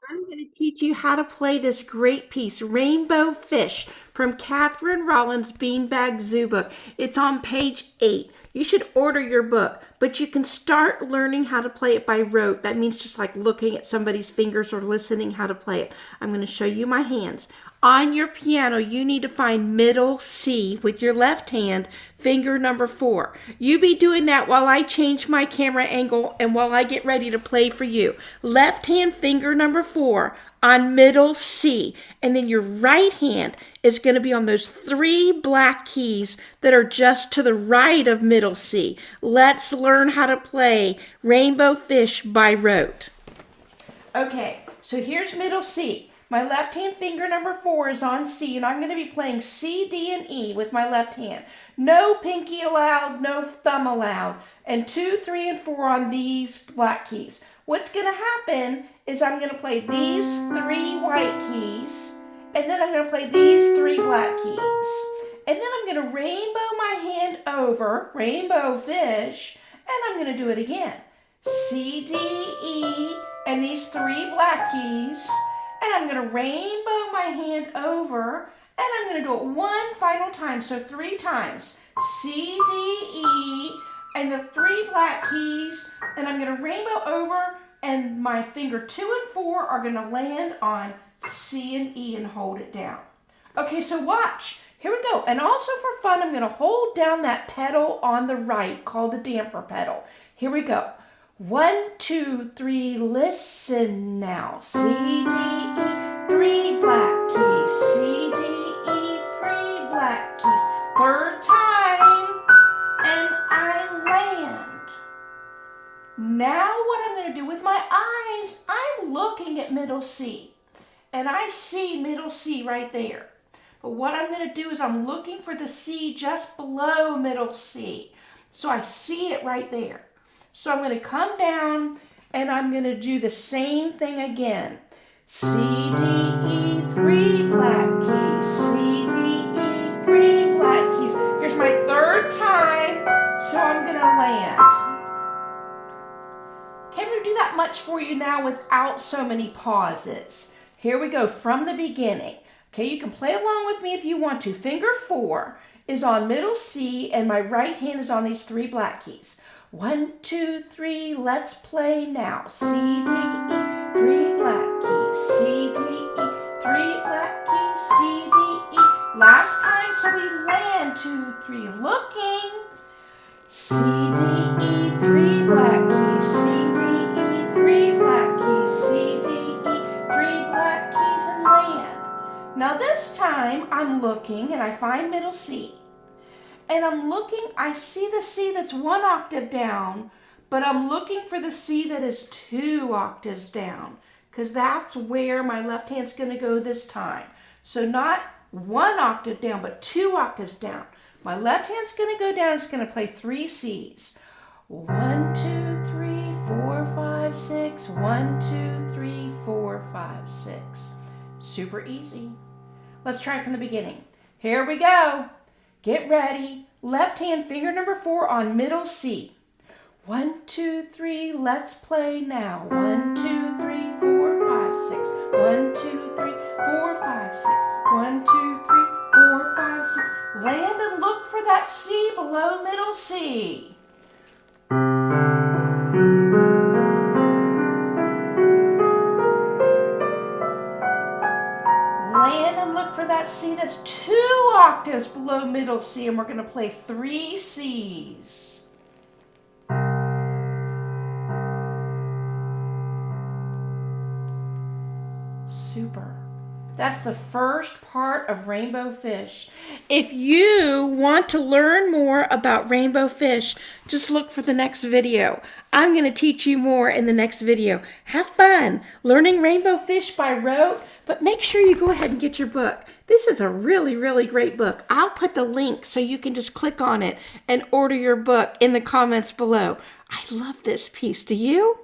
I'm going to teach you how to play this great piece, Rainbow Fish, from Catherine Rollin's Beanbag Zoo Book. It's on page 8. You should order your book, but you can start learning how to play it by rote. That means just like looking at somebody's fingers or listening how to play it. I'm going to show you my hands. On your piano, you need to find middle C with your left hand, finger number 4. You be doing that while I change my camera angle and while I get ready to play for you. Left hand, finger number 4 on middle C. And then your right hand is going to be on those 3 black keys that are just to the right of middle C. Let's learn how to play Rainbow Fish by rote. Okay, so here's middle C. My left hand finger number 4 is on C, and I'm going to be playing C, D, and E with my left hand. No pinky allowed, no thumb allowed. And 2, 3, and 4 on these black keys. What's going to happen is I'm going to play these 3 white keys, and then I'm going to play these 3 black keys. And then I'm going to rainbow my hand over, rainbow fish, and I'm going to do it again. C, D, E, and these 3 black keys. And I'm going to rainbow my hand over, and I'm going to do it one final time, so 3 times. C, D, E, and the 3 black keys, and I'm going to rainbow over, and my finger 2 and 4 are going to land on C and E and hold it down. Okay, so watch. Here we go. And also for fun, I'm going to hold down that pedal on the right called the damper pedal. Here we go. 1, 2, 3, listen now. C, D, E, 3 black keys. C, D, E, 3 black keys. 3rd time, and I land. Now what I'm going to do with my eyes, I'm looking at middle C. And I see middle C right there. But what I'm going to do is I'm looking for the C just below middle C. So I see it right there. So I'm going to come down and I'm going to do the same thing again. C, D, E, 3 black keys. C, D, E, 3 black keys. Here's my 3rd time, so I'm going to land. Okay, I'm going to do that much for you now without so many pauses. Here we go from the beginning. Okay, you can play along with me if you want to. Finger 4 is on middle C and my right hand is on these 3 black keys. 1, 2, 3, let's play now. C, D, E, 3 black keys. C, D, E, 3 black keys. C, D, E. Last time, so we land 2, 3, looking. C, D, E, 3 black keys. C, D, E, 3 black keys. C, D, E, 3 black keys and land. Now this time, I'm looking and I find middle C. And I'm looking, I see the C that's 1 octave down, but I'm looking for the C that is 2 octaves down, because that's where my left hand's going to go this time. So not 1 octave down, but 2 octaves down. My left hand's going to go down, it's going to play 3 C's. 1, 2, 3, 4, 5, 6. 1, 2, 3, 4, 5, 6. Super easy. Let's try it from the beginning. Here we go. Get ready. Left hand, finger number 4 on middle C. 1, 2, 3, let's play now. 1, 2, 3, 4, 5, 6. 1, 2, 3, 4, 5, 6. 1, 2, 3, 4, 5, 6. Land and look for that C below middle C. Land and look for that C that's 2 octaves below middle C, and we're going to play 3 C's. Super. That's the first part of Rainbow Fish. If you want to learn more about Rainbow Fish, just look for the next video. I'm going to teach you more in the next video. Have fun learning Rainbow Fish by rote, but make sure you go ahead and get your book. This is a really, really great book. I'll put the link so you can just click on it and order your book in the comments below. I love this piece. Do you?